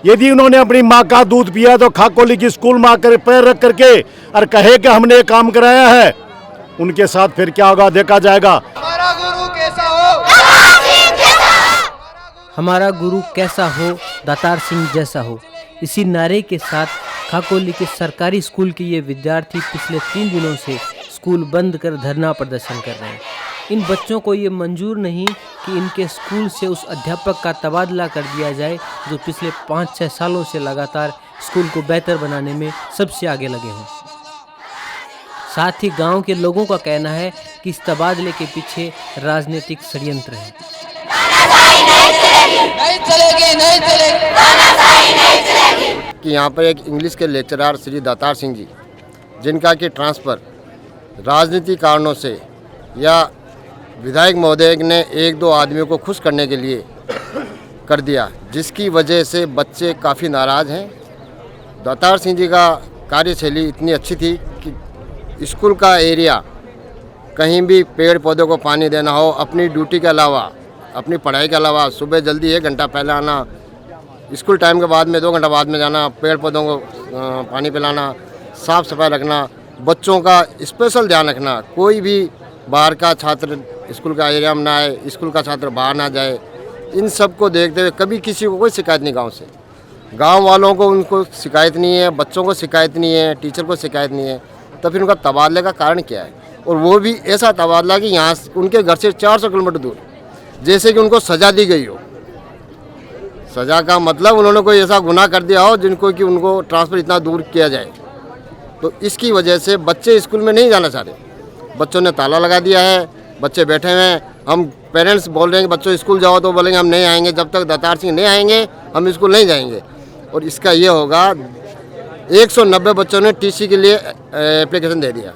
यदि उन्होंने अपनी माँ का दूध पिया तो खाकोली की स्कूल में आकर पैर रख करके और कहे कि हमने ये काम कराया है, उनके साथ फिर क्या होगा देखा जाएगा। हमारा गुरु कैसा हो, हमारा गुरु कैसा हो, दातार सिंह जैसा हो। इसी नारे के साथ खाकोली के सरकारी स्कूल के ये विद्यार्थी पिछले 3 दिनों से स्कूल बंद कर धरना प्रदर्शन कर रहे हैं। इन बच्चों को ये मंजूर नहीं कि इनके स्कूल से उस अध्यापक का तबादला कर दिया जाए जो पिछले 5-6 सालों से लगातार स्कूल को बेहतर बनाने में सबसे आगे लगे हों। साथ ही गांव के लोगों का कहना है कि इस तबादले के पीछे राजनीतिक षड्यंत्र है। नहीं चलेगी। कि यहाँ पर एक इंग्लिश के लेक्चरर श्री दातार सिंह जी, जिनका कि ट्रांसफ़र राजनीतिक कारणों से या विधायक महोदय ने 1-2 आदमियों को खुश करने के लिए कर दिया, जिसकी वजह से बच्चे काफ़ी नाराज़ हैं। दातार सिंह जी का कार्यशैली इतनी अच्छी थी कि स्कूल का एरिया कहीं भी पेड़ पौधों को पानी देना हो, अपनी ड्यूटी के अलावा, अपनी पढ़ाई के अलावा सुबह जल्दी 1 घंटा पहले आना, स्कूल टाइम के बाद में 2 घंटा बाद में जाना, पेड़ पौधों को पानी पिलाना, साफ़ सफाई रखना, बच्चों का स्पेशल ध्यान रखना। कोई भी बाहर का छात्र स्कूल का एरिया में ना आए, स्कूल का छात्र बाहर ना जाए। इन सब को देखते हुए कभी किसी को कोई शिकायत नहीं, गांव से गांव वालों को उनको शिकायत नहीं है, बच्चों को शिकायत नहीं है, टीचर को शिकायत नहीं है। तो फिर उनका तबादले का कारण क्या है? और वो भी ऐसा तबादला कि यहाँ उनके घर से 400 किलोमीटर दूर, जैसे कि उनको सज़ा दी गई हो। सज़ा का मतलब उन्होंने कोई ऐसा गुनाह कर दिया हो जिनको कि उनको ट्रांसफ़र इतना दूर किया जाए। तो इसकी वजह से बच्चे स्कूल में नहीं जाना चाहते। बच्चों ने ताला लगा दिया है, बच्चे बैठे हुए हैं। हम पेरेंट्स बोल रहे हैं कि बच्चों स्कूल जाओ, तो बोलेंगे हम नहीं आएंगे, जब तक दातार सिंह नहीं आएंगे हम स्कूल नहीं जाएंगे। और इसका ये होगा 190 बच्चों ने टीसी के लिए एप्लीकेशन दे दिया।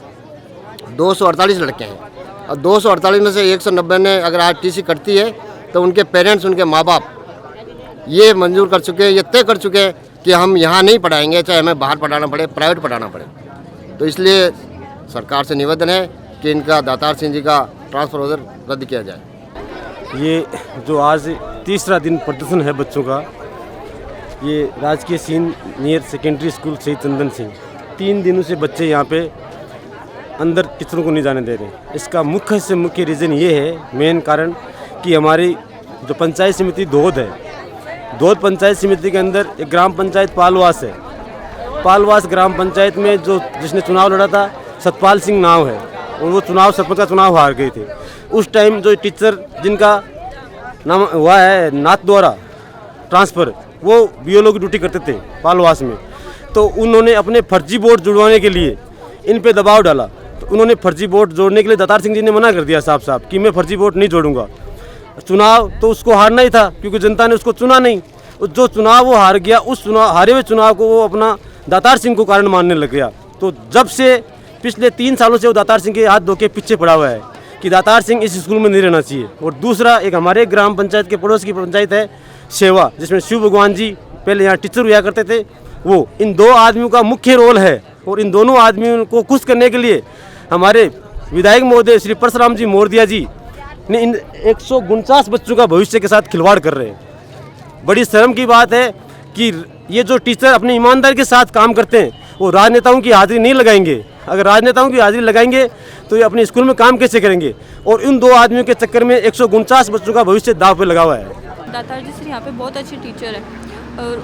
248 लड़के हैं और 248 में से 190 ने अगर आज टीसी कटती है तो उनके पेरेंट्स, उनके माँ बाप ये मंजूर कर चुके हैं, ये तय कर चुके हैं कि हम यहाँ नहीं पढ़ाएंगे, चाहे हमें बाहर पढ़ाना पड़े, प्राइवेट पढ़ाना पड़े। तो इसलिए सरकार से निवेदन है कि इनका दातार सिंह जी का ट्रांसफ़र ऑर्डर रद्द किया जाए। ये जो आज तीसरा दिन प्रदर्शन है बच्चों का, ये राजकीय सीनियर सेकेंडरी स्कूल शहीद चंदन सिंह, 3 दिनों से बच्चे यहाँ पे अंदर टीचरों को नहीं जाने दे रहे। इसका मुख्य से मुख्य रीज़न ये है, मेन कारण, कि हमारी जो पंचायत समिति दोद है, दोद पंचायत समिति के अंदर एक ग्राम पंचायत पालवास है। पालवास ग्राम पंचायत में जो जिसने चुनाव लड़ा था सतपाल सिंह नाव है, और वो चुनाव सरपंच का चुनाव हार गए थे। उस टाइम जो टीचर जिनका नाम हुआ है नाथ द्वारा ट्रांसफ़र, वो बीएलओ की ड्यूटी करते थे पालवास में। तो उन्होंने अपने फर्जी वोट जुड़वाने के लिए इन पे दबाव डाला। तो उन्होंने फर्जी वोट जोड़ने के लिए दातार सिंह जी ने मना कर दिया साफ साफ कि मैं फर्जी वोट नहीं जोड़ूंगा। चुनाव तो उसको हारना ही था क्योंकि जनता ने उसको चुना नहीं। जो चुनाव वो हार गया, उस हारे हुए चुनाव को वो अपना दातार सिंह को कारण मानने लग गया। तो जब से पिछले 3 सालों से वो दातार सिंह के हाथ धो के पीछे पड़ा हुआ है कि दातार सिंह इस स्कूल में नहीं रहना चाहिए। और दूसरा, एक हमारे ग्राम पंचायत के पड़ोस की पंचायत है सेवा, जिसमें शिव भगवान जी पहले यहाँ टीचर हुआ करते थे। वो इन 2 आदमियों का मुख्य रोल है। और इन दोनों आदमियों को खुश करने के लिए हमारे विधायक महोदय श्री परशुराम जी मोरदिया जी ने इन 149 बच्चों का भविष्य के साथ खिलवाड़ कर रहे हैं। बड़ी शर्म की बात है कि ये जो टीचर अपनी ईमानदारी के साथ काम करते हैं, वो राजनेताओं की हाजिरी नहीं लगाएंगे। अगर राजनेताओं की हाजिरी लगाएंगे तो ये अपने स्कूल में काम कैसे करेंगे? और इन 2 आदमियों के चक्कर में 149 बच्चों का भविष्य दांव पे लगा हुआ है। दातार जी सर यहाँ पे बहुत अच्छे टीचर है और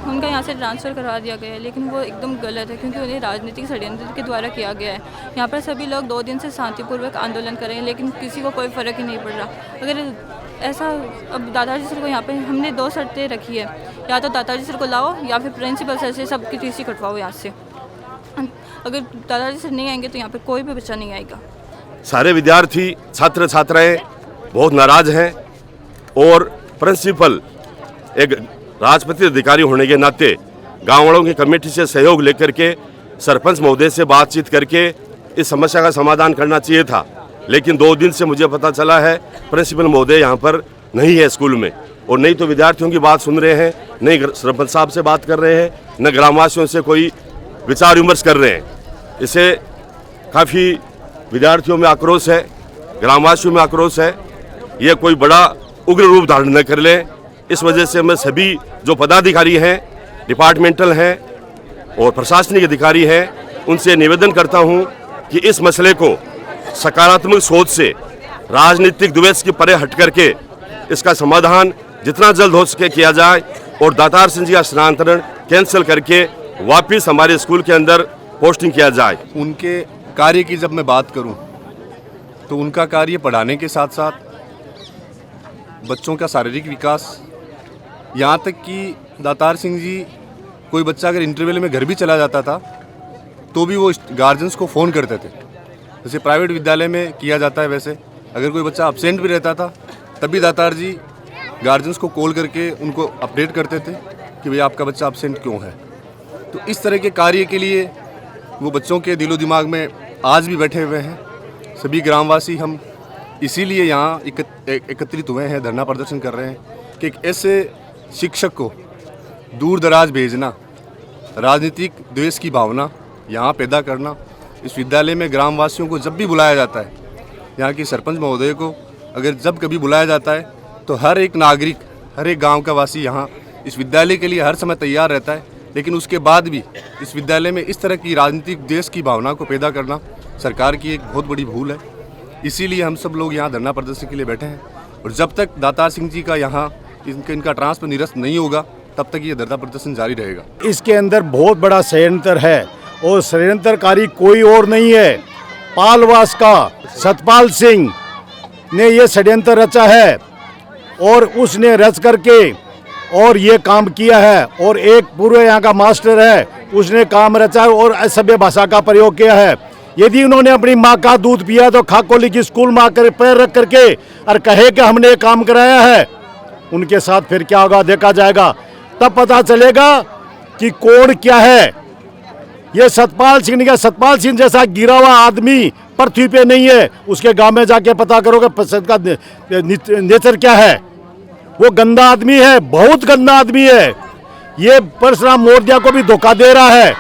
उनका यहाँ से ट्रांसफ़र करवा दिया गया है, लेकिन वो एकदम गलत है क्योंकि उन्हें राजनीतिक षड्यंत्र के द्वारा किया गया है। यहाँ पर सभी लोग 2 दिन से शांतिपूर्वक आंदोलन कर रहे हैं, लेकिन किसी को कोई फ़र्क ही नहीं पड़ रहा। अगर ऐसा, अब दातार जी सर को यहाँ पे हमने 2 शर्तें रखी है, या तो दातार जी सर को लाओ या फिर प्रिंसिपल सर से सबकी टीसी कटवाओ यहाँ से। अगर दादाजी सर नहीं आएंगे तो यहाँ पे कोई भी बच्चा नहीं आएगा। सारे विद्यार्थी, छात्र छात्राएं बहुत नाराज हैं और प्रिंसिपल एक राजपत्रित अधिकारी होने के नाते गाँव वालों की कमेटी से सहयोग लेकर के सरपंच महोदय से बातचीत करके इस समस्या का समाधान करना चाहिए था। लेकिन 2 दिन से मुझे पता चला है प्रिंसिपल महोदय यहाँ पर नहीं है स्कूल में, और नहीं तो विद्यार्थियों की बात सुन रहे हैं, नहीं सरपंच साहब से बात कर रहे हैं, न ग्रामवासियों से कोई विचार विमर्श कर रहे हैं। इससे काफ़ी विद्यार्थियों में आक्रोश है, ग्रामवासियों में आक्रोश है। ये कोई बड़ा उग्र रूप धारण न कर ले इस वजह से मैं सभी जो पदाधिकारी हैं, डिपार्टमेंटल हैं और प्रशासनिक अधिकारी हैं, उनसे निवेदन करता हूं कि इस मसले को सकारात्मक सोच से राजनीतिक द्वेष के परे हट करके इसका समाधान जितना जल्द हो सके किया जाए और दातार सिंह जी का स्थानांतरण कैंसिल करके वापस हमारे स्कूल के अंदर पोस्टिंग किया जाए। उनके कार्य की जब मैं बात करूं तो उनका कार्य पढ़ाने के साथ साथ बच्चों का शारीरिक विकास, यहाँ तक कि दातार सिंह जी कोई बच्चा अगर इंटरवल में घर भी चला जाता था तो भी वो गार्जियंस को फ़ोन करते थे, जैसे प्राइवेट विद्यालय में किया जाता है। वैसे अगर कोई बच्चा अब्सेंट भी रहता था तभी दातार जी गार्जियंस को कॉल करके उनको अपडेट करते थे कि भई आपका बच्चा अब्सेंट क्यों है। तो इस तरह के कार्य के लिए वो बच्चों के दिलो दिमाग में आज भी बैठे हुए हैं। सभी ग्रामवासी हम इसीलिए यहाँ एकत्रित हुए हैं, धरना प्रदर्शन कर रहे हैं कि एक ऐसे शिक्षक को दूर दराज भेजना, राजनीतिक द्वेष की भावना यहाँ पैदा करना। इस विद्यालय में ग्रामवासियों को जब भी बुलाया जाता है, यहाँ की सरपंच महोदय को अगर जब कभी बुलाया जाता है तो हर एक नागरिक, हर एक गांव का वासी यहाँ इस विद्यालय के लिए हर समय तैयार रहता है। लेकिन उसके बाद भी इस विद्यालय में इस तरह की राजनीतिक द्वेष की भावना को पैदा करना सरकार की एक बहुत बड़ी भूल है। इसीलिए हम सब लोग यहाँ धरना प्रदर्शन के लिए बैठे हैं और जब तक दातार सिंह जी का यहाँ इनका ट्रांसफर निरस्त नहीं होगा तब तक ये धरना प्रदर्शन जारी रहेगा। इसके अंदर बहुत बड़ा षड्यंत्र है और षड्यंत्रकारी कोई और नहीं है, पालवास का सतपाल सिंह ने ये षड्यंत्र रचा है और उसने रच करके और ये काम किया है। और एक पूर्व यहाँ का मास्टर है, उसने काम रचा और असभ्य भाषा का प्रयोग किया है। यदि उन्होंने अपनी माँ का दूध पिया तो खाकोली की स्कूल में आकर पैर रख करके और कहे कि हमने ये काम कराया है, उनके साथ फिर क्या होगा देखा जाएगा। तब पता चलेगा कि कौन क्या है। ये सतपाल सिंह नहीं, सतपाल सिंह जैसा गिरा हुआ आदमी पृथ्वी पे नहीं है। उसके गांव में जाके पता करोगे का नेचर क्या है। वो गंदा आदमी है, बहुत गंदा आदमी है। ये परशुराम मौर्य को भी धोखा दे रहा है।